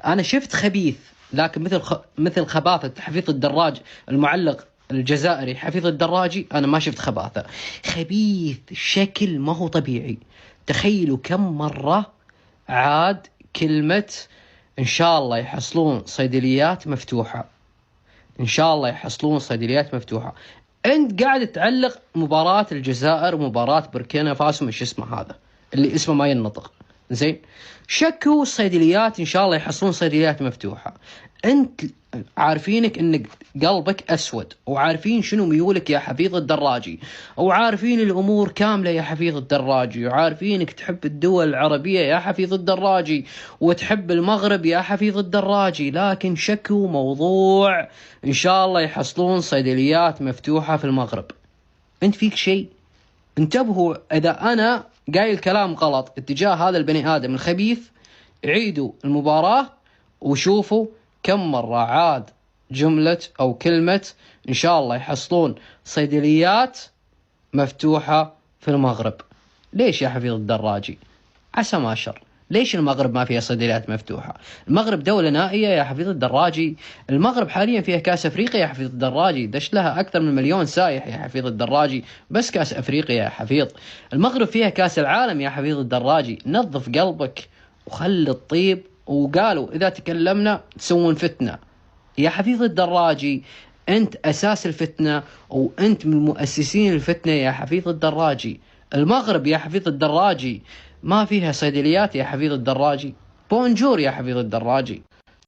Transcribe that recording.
أنا شفت خبيث، لكن مثل خباثة حفيظ الدراج المعلق الجزائري حفيظ الدراجي، أنا ما شفت خباثة. خبيث شكل ما هو طبيعي. تخيلوا كم مرة عاد كلمة إن شاء الله يحصلون صيدليات مفتوحة، إن شاء الله يحصلون صيدليات مفتوحة. أنت قاعد تعلق مباراة الجزائر ومباراة بوركينا فاسو، مش اسمه هذا اللي اسمه ما ينطق زين، شكوا الصيدليات إن شاء الله يحصلون صيدليات مفتوحة. أنت عارفينك إنك قلبك أسود، وعارفين شنو ميولك يا حفيظ الدراجي، وعارفين الأمور كاملة يا حفيظ الدراجي، وعارفينك تحب الدول العربية يا حفيظ الدراجي، وتحب المغرب يا حفيظ الدراجي، لكن شكوا موضوع إن شاء الله يحصلون صيدليات مفتوحة في المغرب. أنت فيك شيء. انتبهوا، إذا أنا قايل كلام غلط اتجاه هذا البني آدم الخبيث، عيدوا المباراة وشوفوا كم مرة عاد جملة أو كلمة إن شاء الله يحصلون صيدليات مفتوحة في المغرب. ليش يا حفيظ الدراجي؟ عسى ما شر. ليش المغرب ما فيها صيدليات مفتوحة؟ المغرب دولة نائية يا حفيظ الدراجي. المغرب حاليا فيها كاس أفريقيا يا حفيظ الدراجي، دش لها أكثر من 1,000,000 سايح يا حفيظ الدراجي، بس كاس أفريقيا يا حفيظ. المغرب فيها كاس العالم يا حفيظ الدراجي. نظف قلبك وخل الطيب. وقالوا إذا تكلمنا تسوون فتنة يا حفيظ الدراجي. أنت أساس الفتنة، وأنت من مؤسسين الفتنة يا حفيظ الدراجي. المغرب يا حفيظ الدراجي ما فيها صيدليات يا حفيظ الدراجي. بونجور يا حفيظ الدراجي.